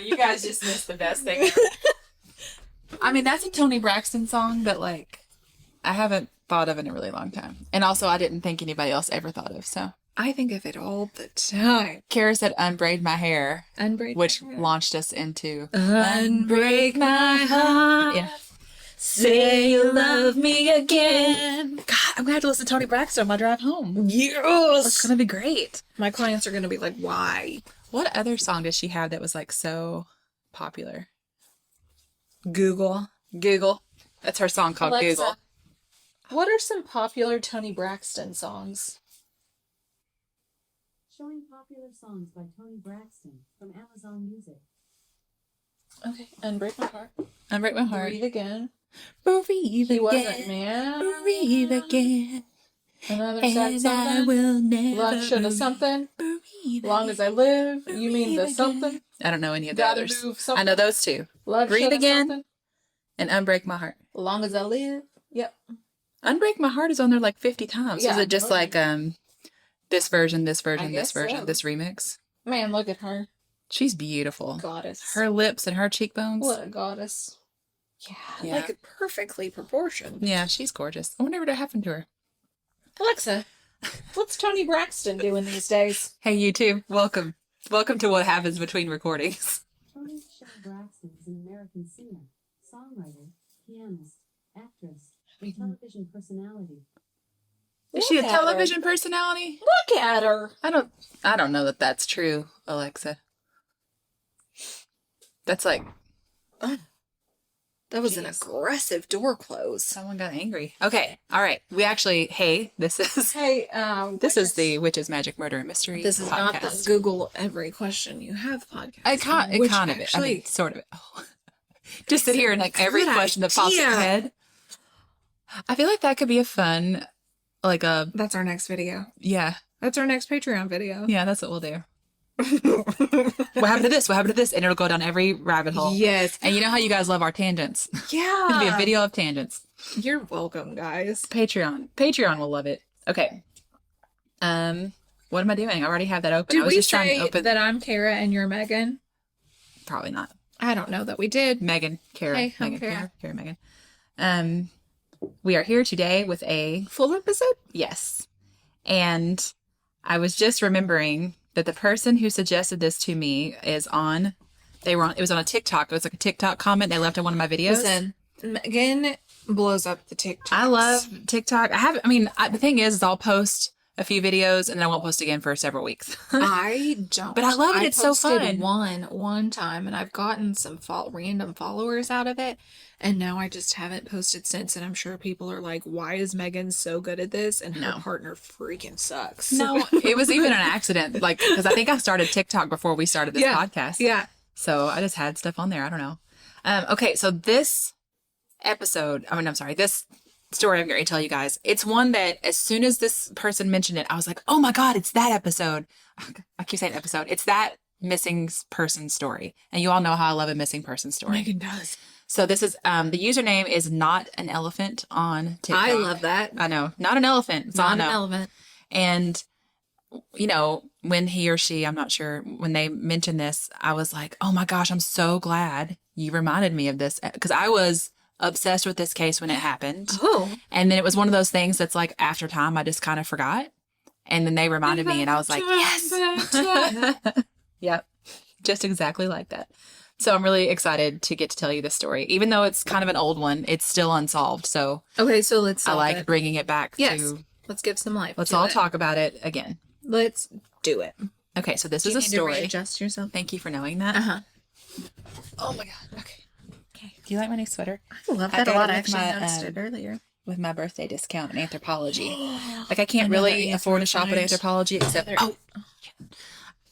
you guys just missed the best thing ever. I mean, that's a Toni Braxton song that, like, I haven't thought of in a really long time. And also, I didn't think anybody else ever thought of, so. I think of it all the time. Kara said, "Unbraid my hair," which launched us into Unbreak My Heart. Yeah. Say you love me again. God, I'm gonna have to listen to Toni Braxton on my drive home. Yes. It's gonna be great. My clients are gonna be like, why? What other song did she have that was, like, so popular? Google. That's her song called Alexa, Google. what are some popular Toni Braxton songs? Showing popular songs by Toni Braxton from Amazon Music. Okay, Unbreak My Heart. Unbreak My Heart. Breathe Again. Breathe He again. Wasn't Man. Breathe again. Another sad And I something. will never Love Should Have Something. breathe Long as I Live. You Mean the again. Something. I don't know any of the Gotta others. Move Something. I know those two. Love Breathe Should Have Again. Something. And Unbreak My Heart. Long as I Live. Yep. Unbreak My Heart is on there like 50 times. Yeah, Is it just totally. like this version, this I version, guess this version, so. this remix? Man, look at her. She's beautiful. Goddess. Her lips and her cheekbones. What a goddess. Yeah. Like perfectly proportioned. Yeah, she's gorgeous. I wonder what happened to her. Alexa, what's Toni Braxton doing these days? Hey, you too. Welcome. Welcome to what happens between recordings. Toni Braxton is an American singer, songwriter, pianist, actress, and television personality. Is she a Look at her. television personality? Look at her. I don't know that that's true, Alexa. That's like That was an Jeez. aggressive door close. someone got angry. Okay. All right. We actually, hey, this is Hey, this is the Witches, Magic, Murder, and Mystery This is not the podcast. Google every question you have podcast. It kind which of it. I actually- mean, sort of it. Oh. Just sit here and like every Good question that pops in your idea. head. I feel like that could be a fun, like a, That's our next video. yeah. That's our next Patreon video. Yeah, that's what we'll do. What happened to this? What happened to this? And it'll go down every rabbit hole. Yes. And you know how you guys love our tangents. Yeah. It'll be a video of tangents. You're welcome, guys. Patreon will love it. Okay. What am I doing? I already have that open. I Did was we just trying say to open. that I'm Kara and you're Megan? Probably not. I don't know that we did. Megan, Kara, Hey, I'm Megan, Kara. Megan. We are here today with a Full episode? yes, and I was just remembering that the person who suggested this to me is on. It was on a TikTok. It was like a TikTok comment they left on one of my videos. Listen, Megan blows up the TikTok. I love TikTok. The thing is I'll post a few videos and then I won't post again for several weeks. I don't. But I love it. It's so posted fun. one time, and I've gotten some random followers out of it, and now I just haven't posted since. And I'm sure people are like, "Why is Megan so good at this?" And her No. partner freaking sucks. No, it was even an accident. Like, because I think I started TikTok before we started this podcast. Yeah. So I just had stuff on there. I don't know. Okay, so this story I'm going to tell you guys, it's one that as soon as this person mentioned it, I was like, oh my God, it's that episode. I keep saying episode. It's that missing person story. And you all know how I love a missing person story. Megan does. So this is, the username is not an elephant on TikTok. I love that. I know. Not an elephant. It's all I Not an know. elephant. And, you know, when he or she, I'm not sure, when they mentioned this, I was like, oh my gosh, I'm so glad you reminded me of this. Because I was obsessed with this case when it happened. Oh. And then it was one of those things that's like after time, I just kind of forgot. And then they reminded me and I was like, yes. Yep. Just exactly like that. So I'm really excited to get to tell you this story. Even though it's kind of an old one, it's still unsolved. So Okay, so let's I solve like it. bringing it back Yes. to, Let's give some life. let's to all it. talk about it again. Let's do it. Okay, so this Do is you a need story. to readjust yourself? Thank you for knowing that. Uh-huh. Oh my God. Okay. Do you like my new sweater? I love I that a got lot. it I with actually my, noticed it earlier. With my birthday discount in Anthropology. Like I can't I know that really you afford to have shop at find Anthropology except other-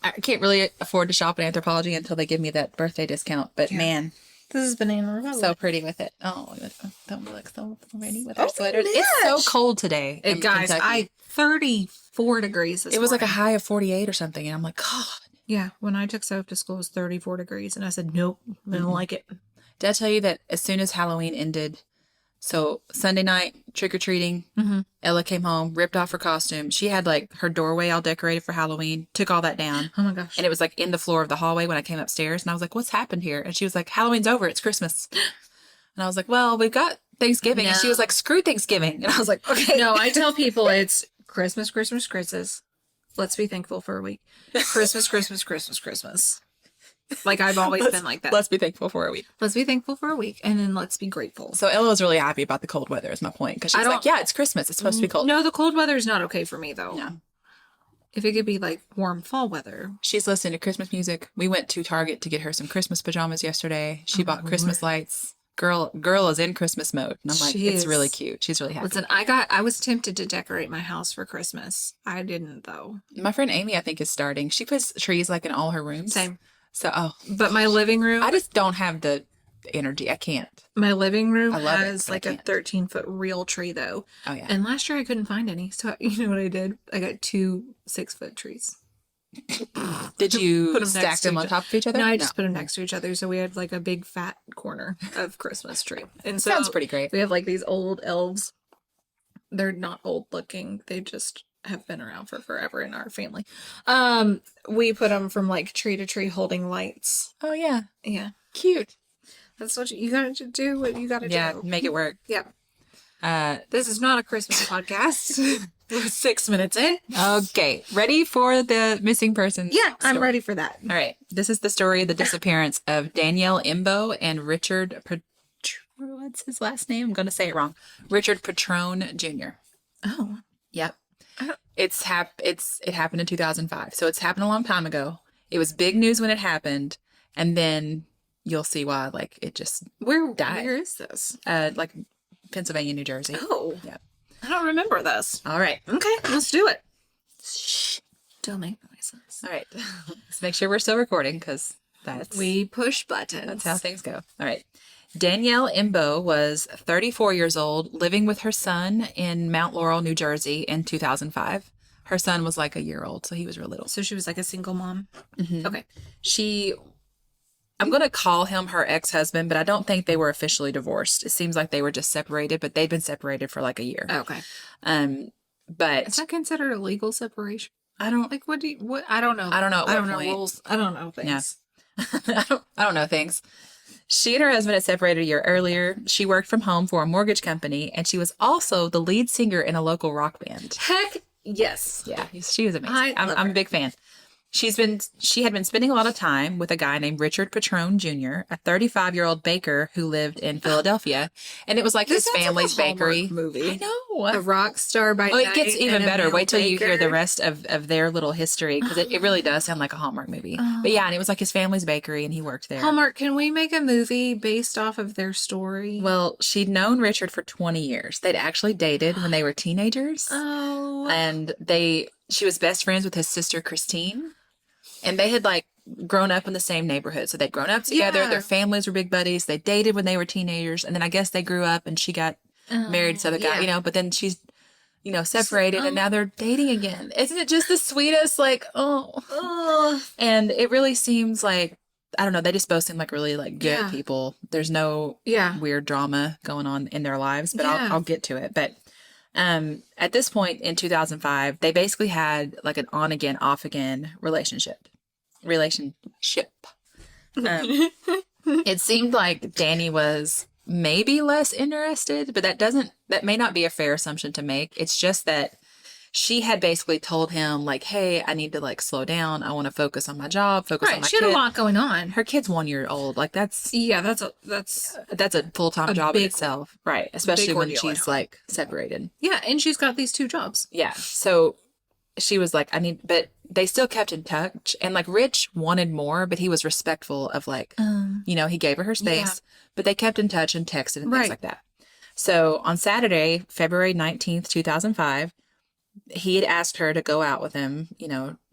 I can't really afford to shop at Anthropology until they give me that birthday discount. But Yeah. man, This is Banana Republic. so pretty with it. Oh, don't we look so pretty with our Oh, sweaters? my It's so gosh. cold today. in guys, Kentucky. 34 degrees this it was like a morning. high of 48 or something, and I'm like, God. Yeah, when I took Soph to school, it was 34 degrees, and I said, nope, I don't like it. Did I tell you that as soon as Halloween ended, So Sunday night, trick-or-treating. Mm-hmm. Ella came home, ripped off her costume. She had like her doorway all decorated for Halloween, took all that down. Oh my gosh. And it was like in the floor of the hallway when I came upstairs. And I was like, what's happened here? And she was like, Halloween's over. It's Christmas. And I was like, well, we've got Thanksgiving. And she was like, screw Thanksgiving. And I was like, okay. No, I tell people it's Christmas, Christmas, Christmas. Let's be thankful for a week. Christmas, Christmas, Christmas, Christmas. Like I've always been like that. Let's be thankful for a week. Let's be thankful for a week, and then let's be grateful. So Ella was really happy about the cold weather is my point. Because she's like, yeah, it's Christmas. It's supposed to be cold. No, the cold weather is not okay for me, though. No. If it could be like warm fall weather. She's listening to Christmas music. We went to Target to get her some Christmas pajamas yesterday. She bought Christmas lights. Girl is in Christmas mode. And I'm like, it's really cute. She's really happy. Listen, I was tempted to decorate my house for Christmas. I didn't, though. My friend Amy, I think, is starting. She puts trees like in all her rooms. Same. So, But my living room, I just don't have the energy. I can't. my living room I love it, has but I like a can't. 13-foot real tree, though. Oh, yeah. And last year I couldn't find any. So you know what I did? I got 2 6-foot trees. Did you Put 'em stack next to them on each- top of each other? No, I just put them next to each other. So we had like a big fat corner of Christmas tree. And so Sounds pretty great. we have like these old elves. They're not old looking. They just have been around for forever in our family. We put them from like tree to tree holding lights. Oh, yeah. Yeah. Cute. That's what you gotta do. What you gotta Yeah, do. make it work. Yeah. Uh, This is not a Christmas podcast. We're 6 minutes in. okay. Ready for the missing person? Yeah, I'm story? ready for that. All right. This is the story of the disappearance of Danielle Imbo and Richard what's his last name? I'm going to say it wrong. Richard Petrone Jr. Oh. Yep. Oh. It happened in 2005. So it's happened a long time ago. It was big news when it happened, and then you'll see why like it just Where died. Where is this? Like Pennsylvania, New Jersey. Oh. Yep. I don't remember this. All right. Okay, let's do it. Shh. Don't make noises. All right. Let's make sure we're still recording because We push buttons. that's how things go. All right. Danielle Imbo was 34 years old, living with her son in Mount Laurel, New Jersey in 2005. Her son was like a year old, so he was real little. So she was like a single mom. Mhm. Okay. I'm going to call him her ex-husband, but I don't think they were officially divorced. It seems like they were just separated, but they'd been separated for like a year. Okay. But Is that considered a legal separation? I don't Like, what? I don't know. I don't know at I what don't know point. rules. I don't know things. I don't know things. She and her husband had separated a year earlier. She worked from home for a mortgage company, and she was also the lead singer in a local rock band. Heck yes. Yeah, she was amazing. I love I'm her. a big fan. She had been spending a lot of time with a guy named Richard Petrone Jr., a 35-year-old baker who lived in Philadelphia, and it was like This his sounds family's like a Hallmark bakery. movie. I know. A rock star by Oh, night. it gets even and a better. male Wait till you hear the baker. rest of their little history because it really does sound like a Hallmark movie. But yeah, and it was like his family's bakery, and he worked there. Hallmark, can we make a movie based off of their story? Well, she'd known Richard for 20 years. They'd actually dated when they were teenagers. Oh. And she was best friends with his sister Christine. And they had like grown up in the same neighborhood. So they'd grown up together. Yeah. Their families were big buddies. They dated when they were teenagers. And then I guess they grew up and she got married to the guy, yeah. but then she's, separated and now they're dating again. Isn't it just the sweetest? Like, oh. And it really seems like, I don't know, they just both seem like really like good Yeah. people. There's no Yeah. weird drama going on in their lives, but Yeah. I'll get to it. But at this point in 2005, they basically had like an on again, off again relationship. It seemed like Dani was maybe less interested, but that may not be a fair assumption to make. It's just that she had basically told him like, hey, I need to like slow down. I want to focus on my job, focus on Right. my She had kid. a lot going on. Her kid's 1 year old. Like that's That's a full-time A job in big- itself. Right. Especially big when ordeal at she's home. like separated. yeah, and she's got these 2 jobs. Yeah. So she was like, but they still kept in touch. And like Rich wanted more, but he was respectful of like, he gave her space, but they kept in touch and texted and things Right. like that. So on Saturday, February 19th, 2005, he had asked her to go out with him,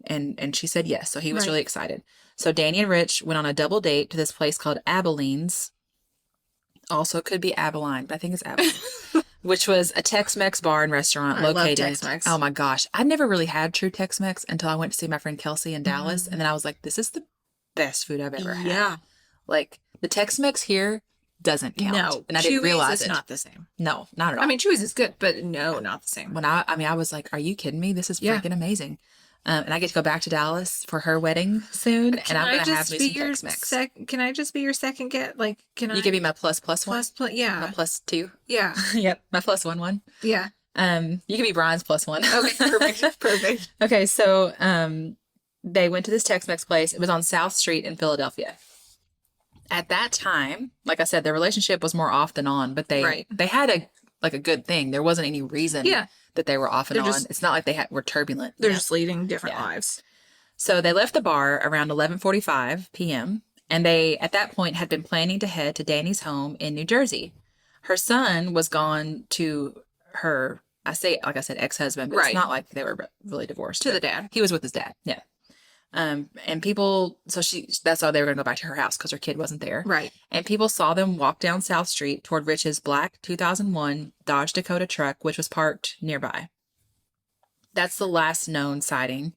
and she said yes. So he was Right. really excited. So Dani and Rich went on a double date to this place called Abilene's. Also could be Abilene, but I think it's Abilene. Which was a Tex-Mex bar and restaurant I love located. Tex-Mex. Oh my gosh. I never really had true Tex-Mex until I went to see my friend Kelsey in Dallas. And then I was like, this is the best food I've ever had. Yeah. Like the Tex-Mex here doesn't count. No, And I didn't Chewy's realize is it. not the same. No, not at all. I mean, Chewy's is good, but no, not the same. When I was like, are you kidding me? This is Yeah. freaking amazing. And I get to go back to Dallas for her wedding soon. And I'm going to have me some Tex-Mex. Can I just be your second get? Like, can You I? can be my plus one? Yeah. My plus two? Yeah. Yep. My plus one. Yeah. You can be Brian's plus one. Okay. Perfect. Perfect. Okay. So, they went to this Tex-Mex place. It was on South Street in Philadelphia. At that time, like I said, their relationship was more off than on, but they had a good thing. There wasn't any reason that they were off and on. It's not like they were turbulent. They're just leading different lives. So they left the bar around 11:45 p.m. and they, at that point, had been planning to head to Dani's home in New Jersey. Her son was gone to her, like I said, ex-husband, but it's not like they were really divorced. To the dad. He was with his dad. Yeah. And people, that's why they were going to go back to her house because her kid wasn't there. Right. And people saw them walk down South Street toward Rich's black 2001 Dodge Dakota truck, which was parked nearby. That's the last known sighting.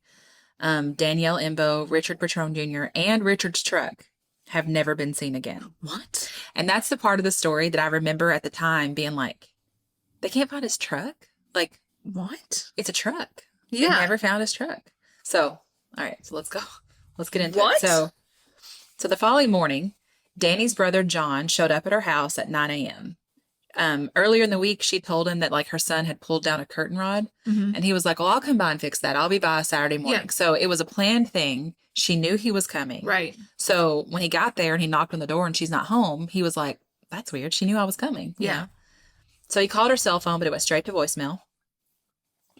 Danielle, Imbo, Richard Petrone Jr., and Richard's truck have never been seen again. What? And that's the part of the story that I remember at the time being like, they can't find his truck? Like, what? it's a truck. Yeah. They never found his truck. So, all right, so let's go. Let's get into What? it. So the following morning, Dani's brother John showed up at her house at 9 a.m. Earlier in the week, she told him that like her son had pulled down a curtain rod, and he was like, well, I'll come by and fix that. I'll be by Saturday morning. Yeah. So it was a planned thing. She knew he was coming. Right. So when he got there and he knocked on the door and she's not home, he was like, that's weird. She knew I was coming. you know? So he called her cell phone, but it went straight to voicemail.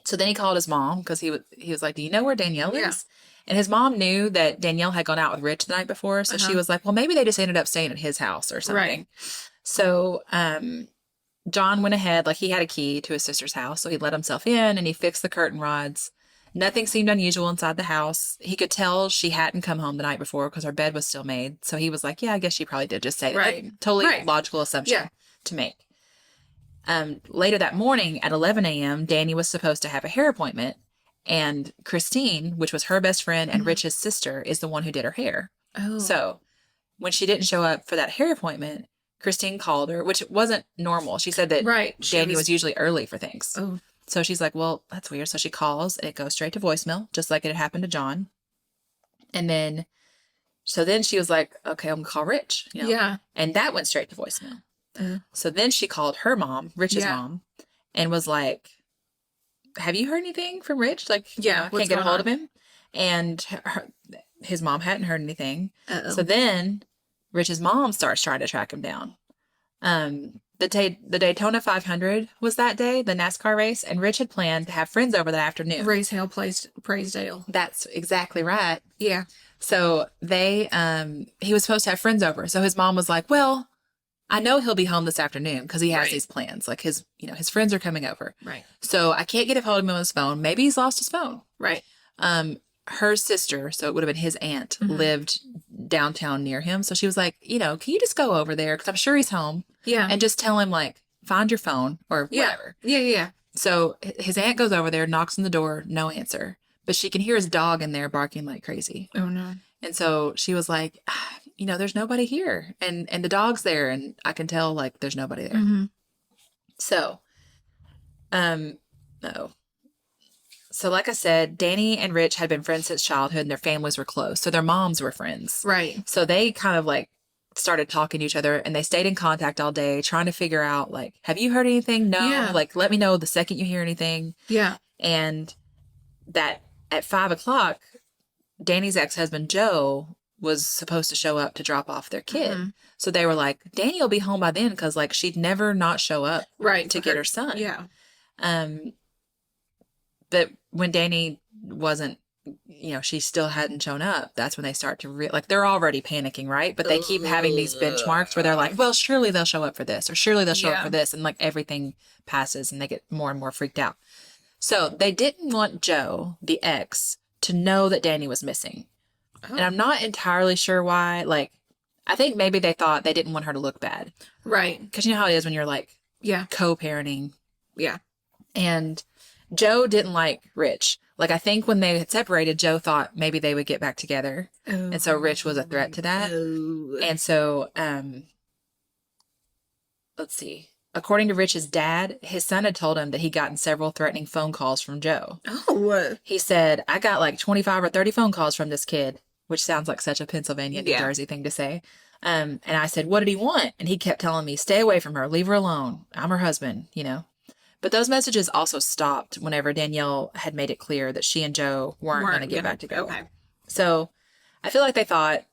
So then he called his mom because he was like, do you know where Danielle is? And his mom knew that Danielle had gone out with Rich the night before. So she was like, well, maybe they just ended up staying at his house or something. Right. So John went ahead, like he had a key to his sister's house. So he let himself in and he fixed the curtain rods. Nothing seemed unusual inside the house. He could tell she hadn't come home the night before because her bed was still made. So he was like, yeah, I guess she probably did just say that. Right. Totally logical assumption to make. Later that morning at 11 a.m., Dani was supposed to have a hair appointment. And Christine, which was her best friend and Rich's sister, is the one who did her hair. Oh. So when she didn't show up for that hair appointment, Christine called her, which wasn't normal. She said that Dani was usually early for things. Oh. So she's like, well, that's weird. So she calls and it goes straight to voicemail, just like it had happened to John. And then she was like, okay, I'm going to call Rich. You know? Yeah. And that went straight to voicemail. So then she called her mom, Rich's mom, and was like, have you heard anything from Rich? Like, I can't get a hold of him. And his mom hadn't heard anything. Uh-oh. So then Rich's mom starts trying to track him down. The Daytona 500 was that day, the NASCAR race, and Rich had planned to have friends over that afternoon. Raise hell, praise Dale. That's exactly right. Yeah. So he was supposed to have friends over. So his mom was like, well, I know he'll be home this afternoon because he has these plans. Like his friends are coming over. Right. So I can't get a hold of him on his phone. Maybe he's lost his phone. Right. Her sister, so it would have been his aunt, lived downtown near him. So she was like, can you just go over there? Because I'm sure he's home. Yeah. And just tell him, like, find your phone or whatever. Yeah. So his aunt goes over there, knocks on the door, no answer. But she can hear his dog in there barking like crazy. Oh, no. And so she was like, there's nobody here. And the dog's there. And I can tell, like, there's nobody there. Mm-hmm. So, no. So like I said, Dani and Rich had been friends since childhood and their families were close. So their moms were friends. Right. So they kind of like started talking to each other and they stayed in contact all day trying to figure out like, have you heard anything? No. Yeah. Like, let me know the second you hear anything. Yeah. And that at 5:00, Dani's ex-husband, Joe, was supposed to show up to drop off their kid. Mm-hmm. So they were like, Dani will be home by then because like she'd never not show up to get her son. Yeah. But when Dani wasn't, she still hadn't shown up, that's when they start to like, they're already panicking, right? But they keep having these benchmarks where they're like, well, surely they'll show up for this, or surely they'll show up for this. And like everything passes and they get more and more freaked out. So they didn't want Joe, the ex, to know that Dani was missing. Oh. And I'm not entirely sure why. Like, I think maybe they thought they didn't want her to look bad. Right. Because you know how it is when you're like co-parenting. Yeah. And Joe didn't like Rich. Like, I think when they had separated, Joe thought maybe they would get back together. Oh. And so Rich was a threat to that. Oh. And so let's see. According to Rich's dad, his son had told him that he'd gotten several threatening phone calls from Joe. Oh. He said, I got like 25 or 30 phone calls from this kid, which sounds like such a Pennsylvania, New Jersey thing to say. And I said, what did he want? And he kept telling me, stay away from her, leave her alone. I'm her husband, you know. But those messages also stopped whenever Danielle had made it clear that she and Joe weren't going to get back together. Okay. So I feel like they thought,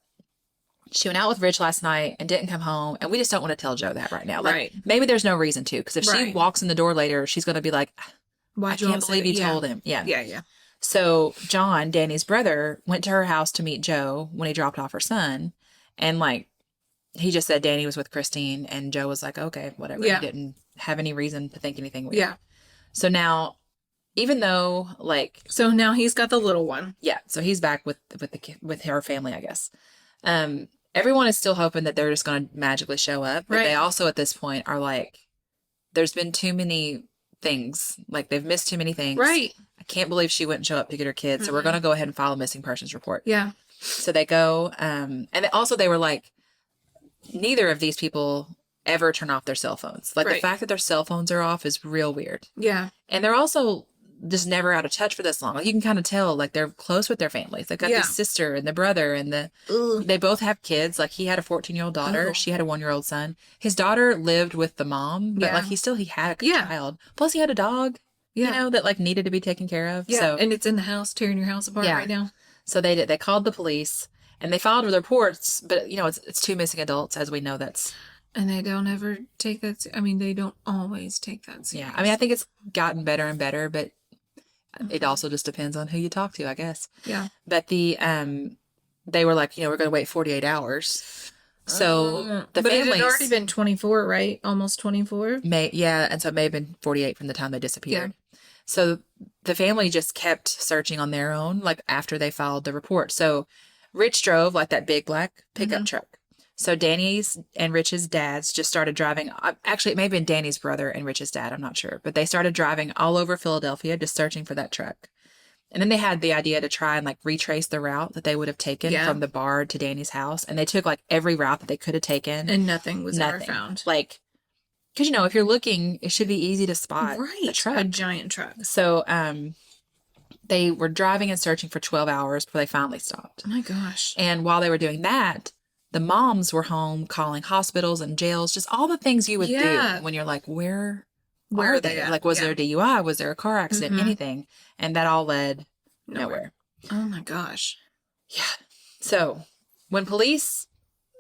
she went out with Rich last night and didn't come home, and we just don't want to tell Joe that right now. Like, right. Maybe there's no reason to, because if she walks in the door later, she's going to be like, I can't believe you told him. Yeah. Yeah. So John, Danny's brother, went to her house to meet Joe when he dropped off her son, and like, he just said Dani was with Christine, and Joe was like, okay, whatever. Yeah. He didn't have any reason to think anything weird. Yeah. So now, even though like, so now he's got the little one. Yeah. So he's back with her family, I guess. Everyone is still hoping that they're just going to magically show up. But they also, at this point, are like, there's been too many things. Like, they've missed too many things. Right. I can't believe she wouldn't show up to get her kids. So we're going to go ahead and file a missing persons report. Yeah. So they go, and they were like, neither of these people ever turn off their cell phones. Like, the fact that their cell phones are off is real weird. Yeah. And they're also just never out of touch for this long. Like, you can kind of tell, like, they're close with their families. They've got the sister and the brother and they both have kids. Like, he had a 14-year-old daughter. She had a 1-year-old son. His daughter lived with the mom, but like, he had a child. Plus he had a dog, you know, that like needed to be taken care of. Yeah. So, and it's in the house, tearing your house apart right now. So they called the police and they filed reports, but you know, it's 2 missing adults, as we know. And they don't ever take that. I mean, they don't always take that serious. Yeah. I mean, I think it's gotten better and better, but it also just depends on who you talk to, I guess. Yeah. But they were like, you know, we're going to wait 48 hours. So the but families, it had already been 24, right? Almost 24. And so it may have been 48 from the time they disappeared. Yeah. So the family just kept searching on their own, like after they filed the report. So Rich drove like that big black pickup truck. So Dani's and Rich's dads just started driving. Actually, it may have been Dani's brother and Rich's dad. I'm not sure. But they started driving all over Philadelphia, just searching for that truck. And then they had the idea to try and like retrace the route that they would have taken from the bar to Dani's house. And they took like every route that they could have taken. And nothing was ever found. Like, because, you know, if you're looking, it should be easy to spot a truck. A giant truck. So they were driving and searching for 12 hours before they finally stopped. Oh my gosh. And while they were doing that, the moms were home calling hospitals and jails, just all the things you would do when you're like, where are they? Like, was there a DUI? Was there a car accident? Anything? And that all led nowhere. Oh my gosh. Yeah. So when police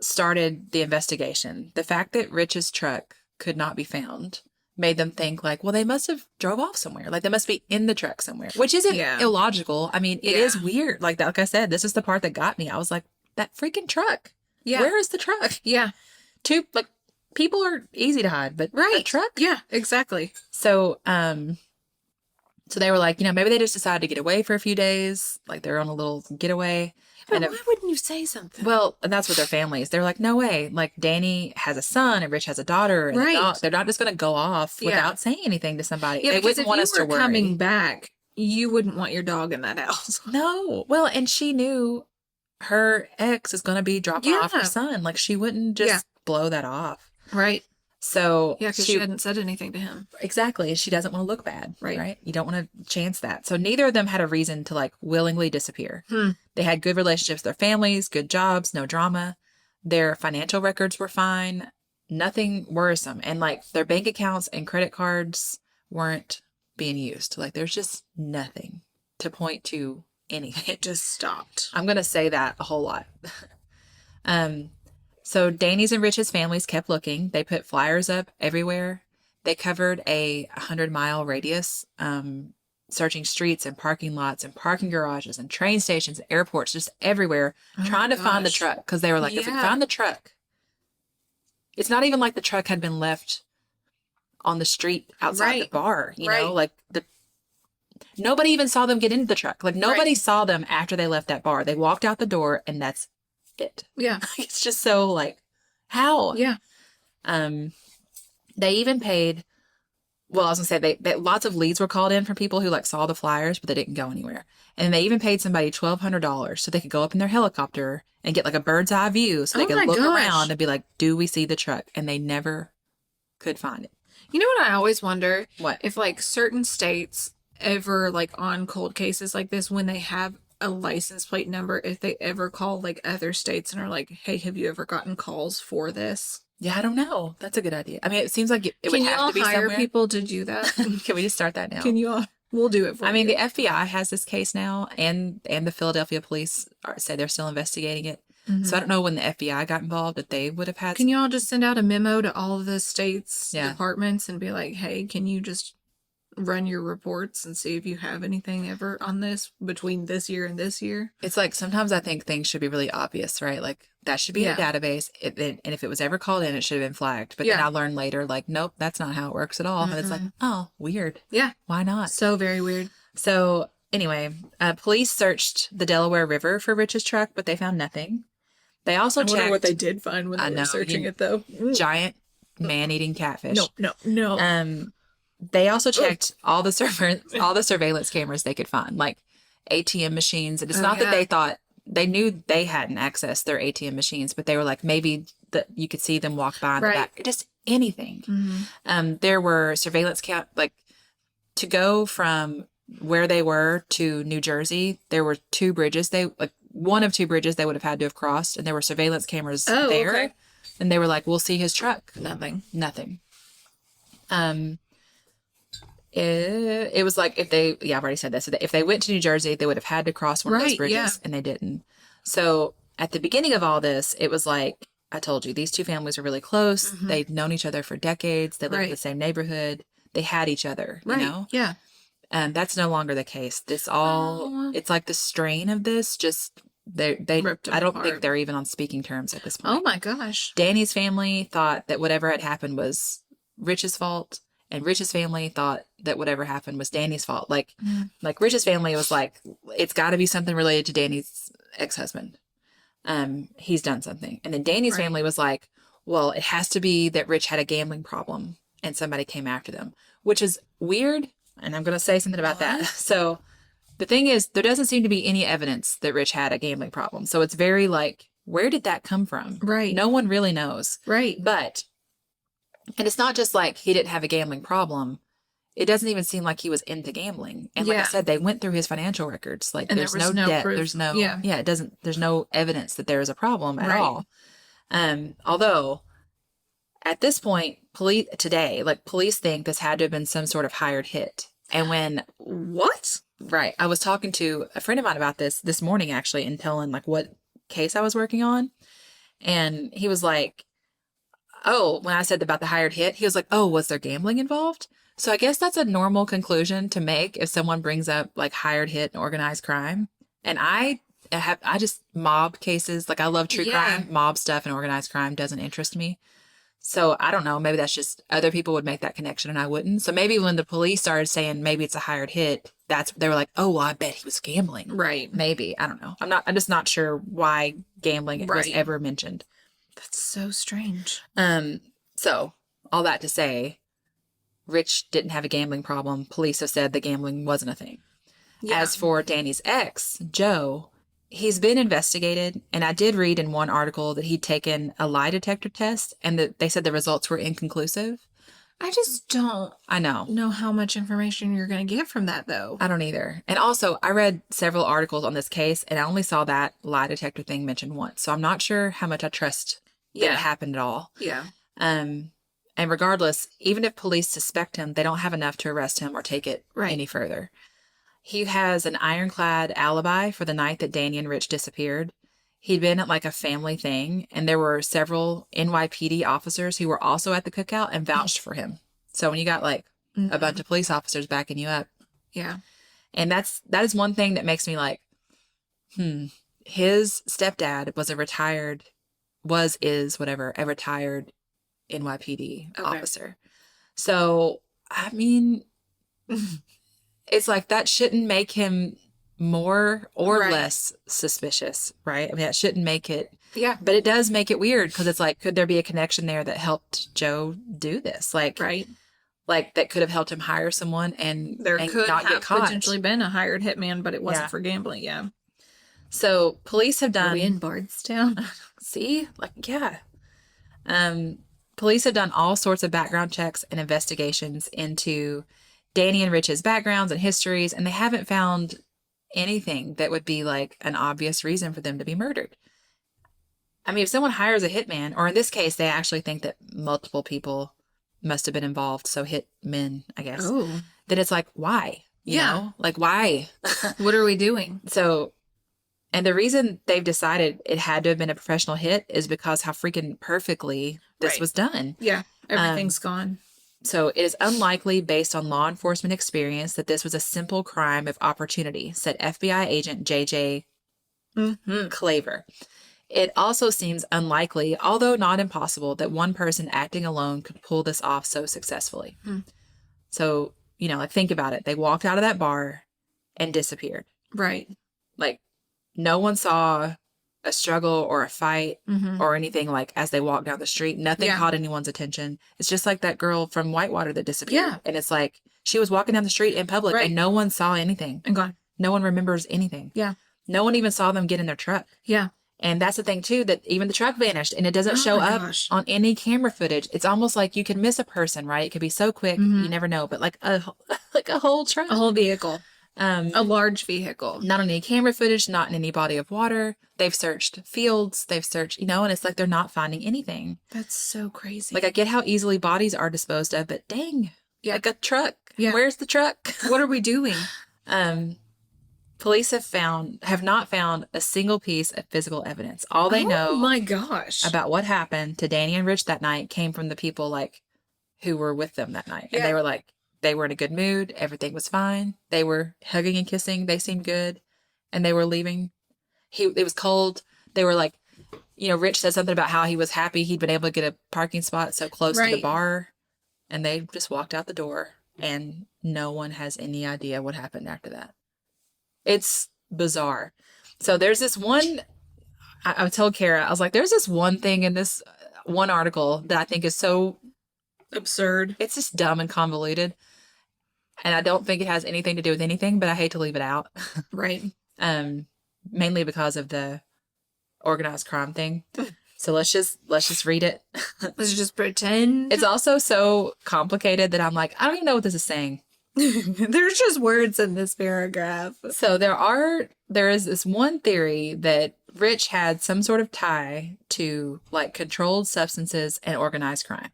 started the investigation, the fact that Rich's truck could not be found made them think like, well, they must have drove off somewhere. Like, they must be in the truck somewhere, which isn't illogical. I mean, it is weird. Like I said, this is the part that got me. I was like, that freaking truck. Yeah. Where is the truck? Yeah. People are easy to hide, but a truck? Yeah, exactly. So, so they were like, you know, maybe they just decided to get away for a few days. Like, they're on a little getaway. But why wouldn't you say something? Well, and that's what their family is. They're like, no way. Like, Dani has a son and Rich has a daughter. And they're not just going to go off without saying anything to somebody. Yeah, they wouldn't want us to worry. Coming back, you wouldn't want your dog in that house. No. Well, and she knew her ex is going to be dropping off her son. Like, she wouldn't just blow that off. Right. So yeah, because she hadn't said anything to him. Exactly. She doesn't want to look bad. Right. You don't want to chance that. So neither of them had a reason to like willingly disappear. They had good relationships with their families, good jobs, no drama. Their financial records were fine. Nothing worrisome. And like their bank accounts and credit cards weren't being used. Like, there's just nothing to point to anything. It just stopped. I'm going to say that a whole lot. So Dani's and Rich's families kept looking. They put flyers up everywhere. They covered a 100-mile radius, searching streets and parking lots and parking garages and train stations, airports, just everywhere, trying to find the truck. Because they were like, if we find the truck, it's not even like the truck had been left on the street outside the bar, you know, like nobody even saw them get into the truck. Like, nobody saw them after they left that bar. They walked out the door and that's it. Yeah. It's just so like, how? Yeah. They even paid, well, I was gonna say they lots of leads were called in from people who like saw the flyers, but they didn't go anywhere. And they even paid somebody $1,200 so they could go up in their helicopter and get like a bird's eye view so they could look around and be like, do we see the truck? And they never could find it. You know what I always wonder? What? If like certain states ever like on cold cases like this, when they have a license plate number, if they ever call like other states and are like, hey, have you ever gotten calls for this? Yeah, I don't know. That's a good idea. I mean, it seems like it would Can you have all to be hire somewhere. people to do that? Can we just start that now? Can you all? We'll do it for you. I mean, the FBI has this case now, and the Philadelphia police say they're still investigating it. So I don't know when the FBI got involved if they would have had. Can you all just send out a memo to all of the states' Yeah. departments and be like, hey, can you just run your reports and see if you have anything ever on this between this year and this year? It's like sometimes I think things should be really obvious, right? Like that should be in a database, and if it was ever called in, it should have been flagged. But then I learned later, like, nope, that's not how it works at all. And it's like, oh, weird. Yeah. Why not? So very weird. So anyway, police searched the Delaware River for Rich's truck, but they found nothing. They also checked. I wonder what they did find when they were searching it, though. Giant man-eating catfish. No. They also checked all the surveillance cameras they could find, like ATM machines. And it's not that they thought they knew they hadn't accessed their ATM machines, but they were like, maybe that you could see them walk by in the back, just anything. There were surveillance like to go from where they were to New Jersey. There were two bridges. One of two bridges they would have had to have crossed, and there were surveillance cameras there. Okay. And they were like, we'll see his truck. Nothing. It was like if they, I've already said this. So if they went to New Jersey, they would have had to cross one of those bridges, and they didn't. So at the beginning of all this, it was like, I told you, these two families were really close. They'd known each other for decades. They lived in the same neighborhood. They had each other, you know? Yeah. And that's no longer the case. It's like the strain of this just, I don't think they're even on speaking terms at this point. Oh my gosh. Dani's family thought that whatever had happened was Rich's fault, and Rich's family thought that whatever happened was Dani's fault. Like Rich's family was like, it's got to be something related to Dani's ex-husband. He's done something. And then Dani's family was like, well, it has to be that Rich had a gambling problem and somebody came after them, which is weird. And I'm going to say something about that. So the thing is, there doesn't seem to be any evidence that Rich had a gambling problem. So it's very like, where did that come from? Right. No one really knows. Right. But, and it's not just like he didn't have a gambling problem. It doesn't even seem like he was into gambling. And like I said, they went through his financial records. Like there's no debt. Proof. There's no, there's no evidence that there is a problem at all. Although at this point, police think this had to have been some sort of hired hit. And when, what? Right. I was talking to a friend of mine about this morning, actually, and telling like what case I was working on. And he was like, oh, when I said about the hired hit, he was like, oh, was there gambling involved? So I guess that's a normal conclusion to make if someone brings up like hired hit and organized crime. And I just mob cases. Like I love true crime, mob stuff, and organized crime doesn't interest me. So I don't know. Maybe that's just other people would make that connection and I wouldn't. So maybe when the police started saying maybe it's a hired hit, they were like, oh, well, I bet he was gambling. Right. Maybe. I don't know. I'm just not sure why gambling was ever mentioned. That's so strange. So all that to say, Rich didn't have a gambling problem. Police have said the gambling wasn't a thing. Yeah. As for Dani's ex, Joe, he's been investigated, and I did read in one article that he'd taken a lie detector test, and that they said the results were inconclusive. I just don't know how much information you're going to get from that, though. I don't either. And also, I read several articles on this case, and I only saw that lie detector thing mentioned once, so I'm not sure how much I trust that it happened at all. Yeah. And regardless, even if police suspect him, they don't have enough to arrest him or take it any further. He has an ironclad alibi for the night that Dani and Rich disappeared. He'd been at like a family thing, and there were several NYPD officers who were also at the cookout and vouched for him. So when you got like a bunch of police officers backing you up. Yeah. And that is one thing that makes me like, his stepdad was a retired NYPD officer. So, I mean, it's like that shouldn't make him more or less suspicious, right? I mean, that shouldn't make it. Yeah. But it does make it weird because it's like, could there be a connection there that helped Joe do this? Like, like that could have helped him hire someone and could not have get caught. Potentially been a hired hitman, but it wasn't for gambling. Yeah. So police have done. Are we in Bardstown? See, like, yeah. police have done all sorts of background checks and investigations into Dani and Rich's backgrounds and histories, and they haven't found anything that would be like an obvious reason for them to be murdered. I mean, if someone hires a hitman, or in this case, they actually think that multiple people must have been involved, so hit men, I guess. Oh. Then it's like, why? You know? Like, why? What are we doing? So, and the reason they've decided it had to have been a professional hit is because how freaking perfectly this was done. Yeah. Everything's gone. So it is unlikely, based on law enforcement experience, that this was a simple crime of opportunity, said FBI agent J.J. Claver. It also seems unlikely, although not impossible, that one person acting alone could pull this off so successfully. So, you know, like, think about it. They walked out of that bar and disappeared. Right. Like, no one saw a struggle or a fight or anything, like, as they walked down the street. Nothing caught anyone's attention. It's just like that girl from Whitewater that disappeared. Yeah. And it's like, she was walking down the street in public and no one saw anything. And gone. No one remembers anything. Yeah. No one even saw them get in their truck. Yeah. And that's the thing, too, that even the truck vanished and it doesn't show up on any camera footage. It's almost like you can miss a person, right? It could be so quick, you never know. But like a whole truck. A whole vehicle. A large vehicle. Not on any camera footage, not in any body of water. They've searched fields. They've searched, you know, and it's like they're not finding anything. That's so crazy. Like, I get how easily bodies are disposed of, but dang. Yeah. Like a truck. Yeah. Where's the truck? What are we doing? Police have not found a single piece of physical evidence. All they know my gosh. about what happened to Dani and Rich that night came from the people, like, who were with them that night. And they were like, they were in a good mood. Everything was fine. They were hugging and kissing. They seemed good. And they were leaving. It was cold. They were like, you know, Rich said something about how he was happy he'd been able to get a parking spot so close to the bar. And they just walked out the door. And no one has any idea what happened after that. It's bizarre. So there's this one, I told Kara, I was like, there's this one thing in this one article that I think is so absurd. It's just dumb and convoluted. And I don't think it has anything to do with anything, but I hate to leave it out. Right. Mainly because of the organized crime thing. So let's just read it. Let's just pretend. It's also so complicated that I'm like, I don't even know what this is saying. There's just words in this paragraph. So there is this one theory that Rich had some sort of tie to, like, controlled substances and organized crime.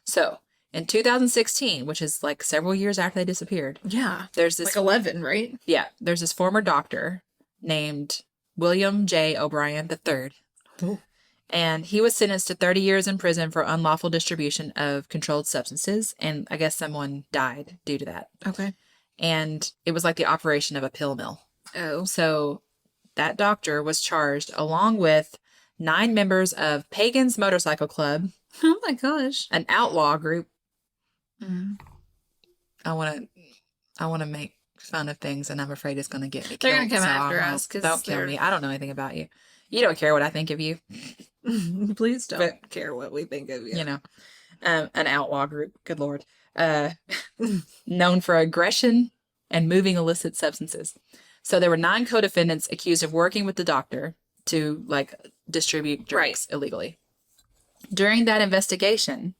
So in 2016, which is like several years after they disappeared. Yeah. There's this like 11, right? Yeah. There's this former doctor named William J. O'Brien III. Oh. And he was sentenced to 30 years in prison for unlawful distribution of controlled substances. And I guess someone died due to that. Okay. And it was like the operation of a pill mill. Oh. So that doctor was charged along with 9 members of Pagan's Motorcycle Club. Oh my gosh. An outlaw group. Mm. I want to make fun of things, and I'm afraid it's going to get me killed. They're going to come after us. Don't kill me. I don't know anything about you. You don't care what I think of you. Please don't care what we think of you. You know, an outlaw group. Good Lord. Known for aggression and moving illicit substances. So there were 9 co-defendants accused of working with the doctor to, like, distribute drugs illegally. During that investigation,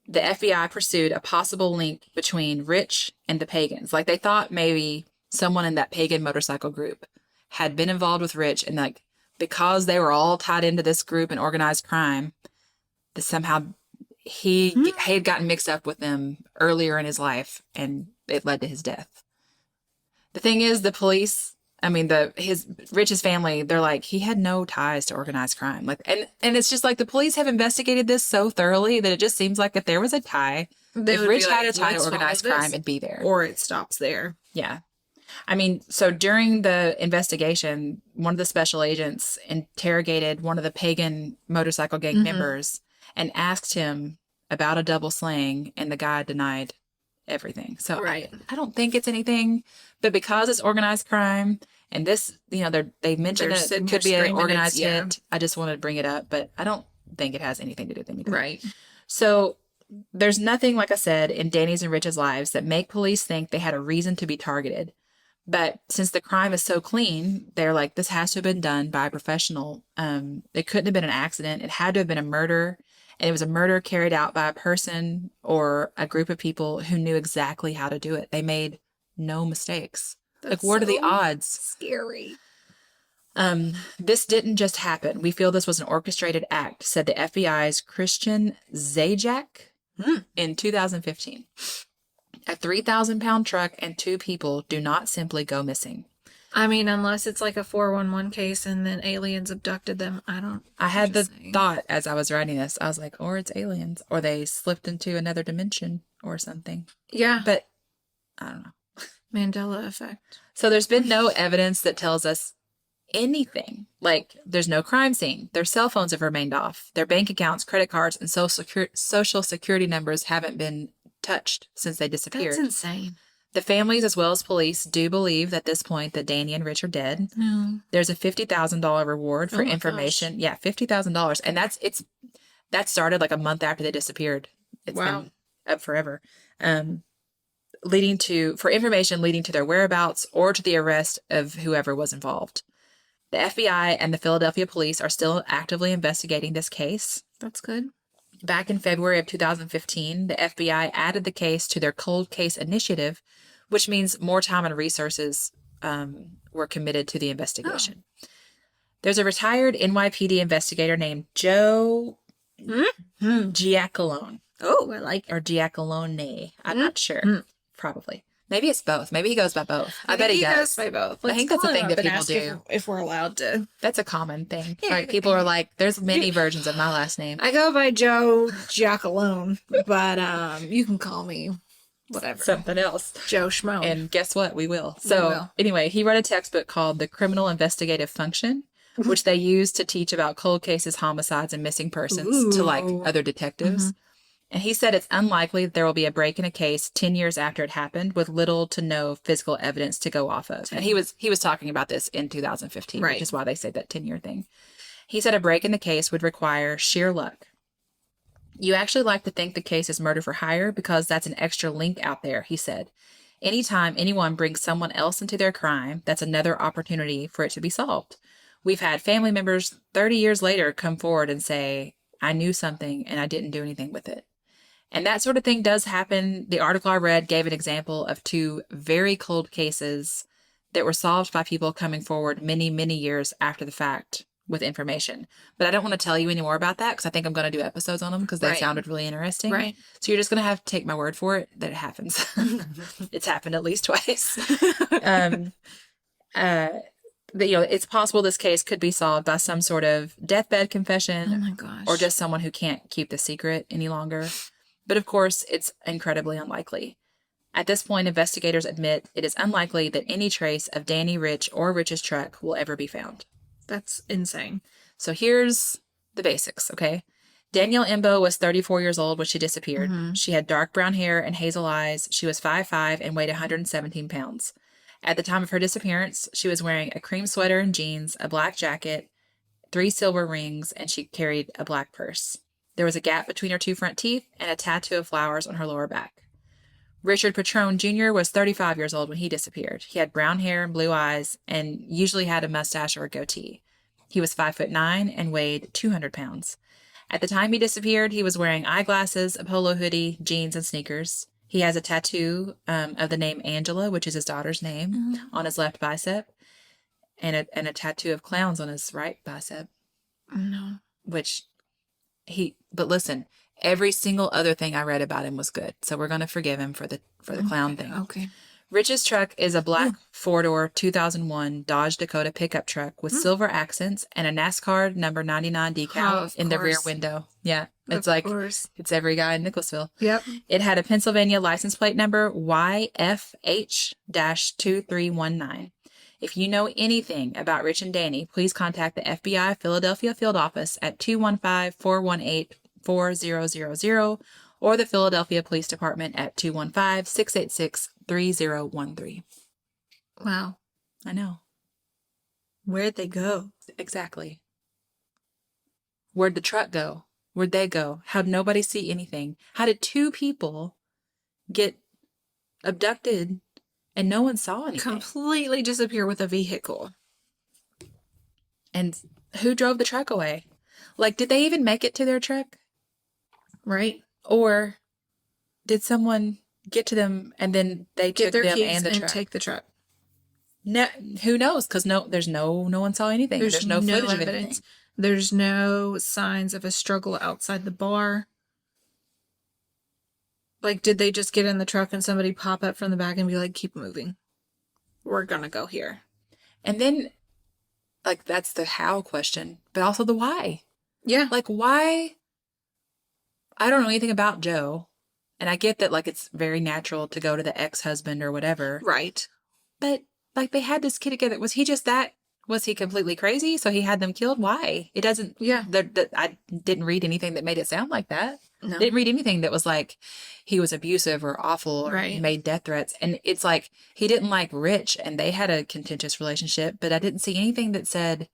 the FBI pursued a possible link between Rich and the Pagans. Like, they thought maybe someone in that Pagan motorcycle group had been involved with Rich, and, like, because they were all tied into this group and organized crime, that somehow he had gotten mixed up with them earlier in his life, and it led to his death. The thing is, the police, I mean, Rich's family, they're like, he had no ties to organized crime. Like, and it's just like the police have investigated this so thoroughly that it just seems like if there was a tie, if Rich had a tie to organized crime, it'd be there. Or it stops there. Yeah. I mean, so during the investigation, one of the special agents interrogated one of the Pagan motorcycle gang members and asked him about a double slaying, and the guy denied everything. So I don't think it's anything, but because it's organized crime, and this, you know, they mentioned it could be an organized hit. I just wanted to bring it up, but I don't think it has anything to do with anything. Right. So there's nothing, like I said, in Dani's and Rich's lives that make police think they had a reason to be targeted. But since the crime is so clean, they're like, this has to have been done by a professional. It couldn't have been an accident. It had to have been a murder. And it was a murder carried out by a person or a group of people who knew exactly how to do it. They made no mistakes. That's What are the so odds? Scary. This didn't just happen. We feel this was an orchestrated act, said the FBI's Christian Zajac in 2015. A 3,000-pound truck and 2 people do not simply go missing. I mean, unless it's like a 411 case and then aliens abducted them. I had the saying. thought as I was writing this. I was like, or it's aliens, or they slipped into another dimension or something. Yeah. But I don't know. Mandela effect. So there's been no evidence that tells us anything. Like, there's no crime scene. Their cell phones have remained off. Their bank accounts, credit cards, and social security numbers haven't been touched since they disappeared. That's insane. The families, as well as police, do believe at this point that Dani and Rich are dead. No. There's a $50,000 reward for Oh my information. Yeah, $50,000, and that started like a month after they disappeared. It's Wow. been up forever. Leading to their whereabouts or to the arrest of whoever was involved. The FBI and the Philadelphia police are still actively investigating this case. That's good. Back in February of 2015, the FBI added the case to their cold case initiative, which means more time and resources were committed to the investigation. There's a retired NYPD investigator named Joe Giacalone. Oh, I like it. Or Giacalone. I'm not sure. Probably. Maybe it's both. Maybe he goes by both. I bet he goes does. by both. I think that's a call him thing up that and people ask do. if we're allowed to. That's a common thing. Yeah. Right? People are like, there's many versions of my last name. I go by Joe Giacalone, but you can call me whatever. Something else. Joe Schmo. And guess what? We will. So anyway, he wrote a textbook called The Criminal Investigative Function, which they use to teach about cold cases, homicides, and missing persons to like other detectives. And he said it's unlikely that there will be a break in a case 10 years after it happened with little to no physical evidence to go off of. And he was talking about this in 2015, Right. which is why they say that 10-year thing. He said a break in the case would require sheer luck. You actually like to think the case is murder for hire because that's an extra link out there, he said. Anytime anyone brings someone else into their crime, that's another opportunity for it to be solved. We've had family members 30 years later come forward and say, I knew something and I didn't do anything with it. And that sort of thing does happen. The article I read gave an example of 2 very cold cases that were solved by people coming forward many, many years after the fact with information. But I don't want to tell you any more about that because I think I'm going to do episodes on them because they sounded really interesting. Right. So you're just going to have to take my word for it that it happens. It's happened at least twice. It's possible this case could be solved by some sort of deathbed confession. Oh my gosh. Or just someone who can't keep the secret any longer. But of course, it's incredibly unlikely. At this point, investigators admit it is unlikely that any trace of Dani, Rich, or Rich's truck will ever be found. That's insane. So here's the basics, okay? Danielle Imbo was 34 years old when she disappeared. She had dark brown hair and hazel eyes. She was 5'5" and weighed 117 pounds. At the time of her disappearance, she was wearing a cream sweater and jeans, a black jacket, 3 silver rings, and she carried a black purse. There was a gap between her 2 front teeth and a tattoo of flowers on her lower back. Richard Petrone Jr. was 35 years old when he disappeared. He had brown hair and blue eyes and usually had a mustache or a goatee. He was 5'9" and weighed 200 pounds. At the time he disappeared, he was wearing eyeglasses, a polo hoodie, jeans, and sneakers. He has a tattoo of the name Angela, which is his daughter's name, on his left bicep, and a tattoo of clowns on his right bicep. No. But listen, every single other thing I read about him was good. So we're going to forgive him for the clown thing. Okay. Rich's truck is a black 4-door 2001 Dodge Dakota pickup truck with silver accents and a NASCAR number 99 decal in the rear window. Yeah. It's it's every guy in Nicholasville. Yep. It had a Pennsylvania license plate number YFH-2319. If you know anything about Rich and Dani, please contact the FBI Philadelphia Field Office at 215-418-4000 or the Philadelphia Police Department at 215-686-3013. Wow. I know. Where'd they go? Exactly. Where'd the truck go? Where'd they go? How'd nobody see anything? How did 2 people get abducted and no one saw anything? Completely disappear with a vehicle. And who drove the truck away? Like, did they even make it to their truck? Right. Or did someone get to them and then they Get took their them keys and the and truck? take the truck. No, who knows? Because no one saw anything. There's no footage of anything. There's no signs of a struggle outside the bar. Like, did they just get in the truck and somebody pop up from the back and be like, keep moving? We're gonna go here. And then, like, that's the how question, but also the why. Yeah. Like, why? I don't know anything about Joe. And I get that, like, it's very natural to go to the ex-husband or whatever. Right. But, like, they had this kid together. Was he just that? Was he completely crazy? So he had them killed? Why? It doesn't. Yeah. I didn't read anything that made it sound like that. No. Didn't read anything that was like he was abusive or awful or Right. he made death threats. And it's like he didn't like Rich and they had a contentious relationship, but I didn't see anything that said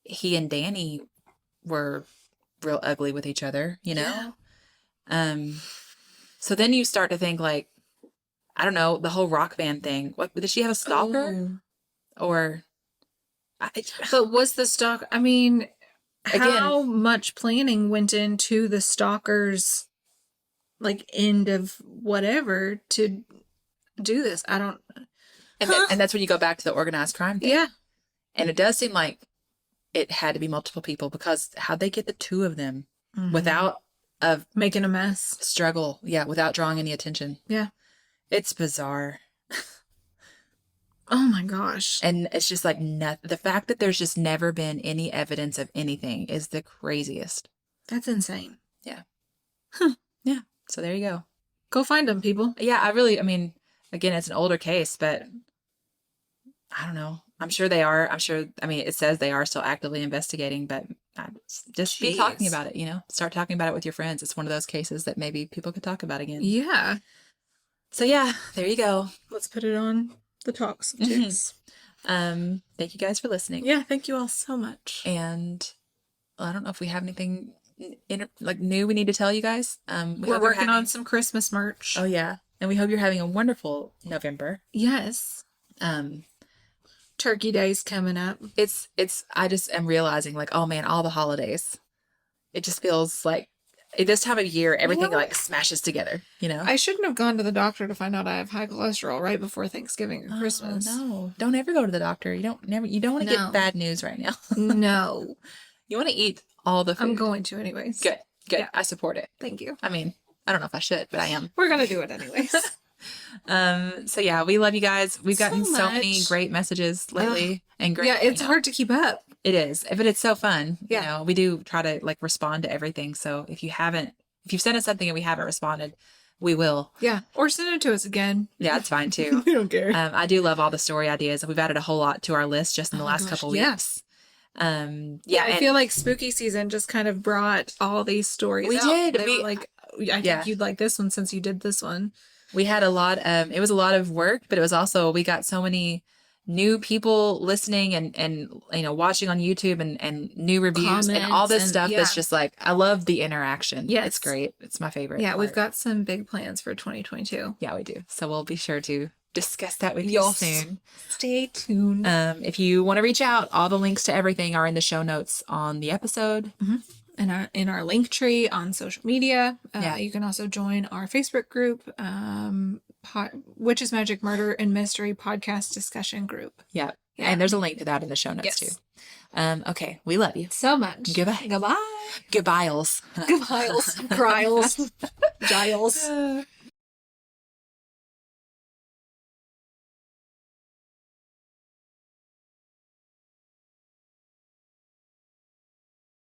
he and Dani were real ugly with each other, you know? Yeah. So then you start to think like, I don't know, the whole rock band thing. What did she have a stalker? Or But was the stalk? I mean, Again- how much planning went into the stalker's like end of whatever to do this? I don't. and that's when you go back to the organized crime thing. Yeah. And it does seem like it had to be multiple people because how'd they get the two of them without a Making a mess. struggle? Yeah, without drawing any attention. Yeah. It's bizarre. Oh my gosh. And it's just like the fact that there's just never been any evidence of anything is the craziest. That's insane. Yeah. Huh. Yeah. So there you go. Go find them, people. Yeah, I mean, again, it's an older case, but I don't know. I'm sure they are. I mean, it says they are still actively investigating, but just be talking Jeez. about it, you know? Start talking about it with your friends. It's one of those cases that maybe people could talk about again. Yeah. So yeah, there you go. Let's put it on the talk subjects. Thank you guys for listening. Yeah. Thank you all so much. And I don't know if we have anything new we need to tell you guys. We're working on some Christmas merch. Oh yeah. And we hope you're having a wonderful November. Yes. Turkey Day's coming up. I just am realizing like, oh man, all the holidays. It just feels like this time of year, everything like smashes together, you know? I shouldn't have gone to the doctor to find out I have high cholesterol right before Thanksgiving or Christmas. No, don't ever go to the doctor. You don't want to No. get bad news right now. No. You want to eat all the food. I'm going to anyways. Good. Yeah. I support it. Thank you. I mean, I don't know if I should, but I am. We're going to do it anyways. So yeah, we love you guys. We've gotten so many much. great messages lately and great. Yeah, it's hard to keep up. It is, but it's so fun. Yeah. You know, we do try to like respond to everything. So if you've sent us something and we haven't responded, we will. Yeah. Or send it to us again. Yeah, that's fine too. We don't care. I do love all the story ideas. We've added a whole lot to our list just in the Oh my last gosh, couple yeah. weeks. Yeah, I feel like spooky season just kind of brought all these stories We out. did. They were like, I think you'd like this one since you did this one. we had a lot. It was a lot of work, but it was also, we got so many new people listening and you know, watching on YouTube and new reviews and all this Comments stuff. and- That's yeah. just like, I love the interaction. Yes. It's great. It's my favorite. Yeah, we've part. got some big plans for 2022. Yeah, we do. So we'll be sure to discuss that with you Yes. soon. Stay tuned. If you want to reach out, all the links to everything are in the show notes on the episode. In our link tree on social media. Yeah. You can also join our Facebook group, Witches, Magic, Murder, and Mystery podcast discussion group. Yeah. Yeah. And there's a link to that in the show notes Yes. too. Okay. We love you. So much. Goodbye. Goodbye. Goodbyes. Goodbyes. Cryles. Giles.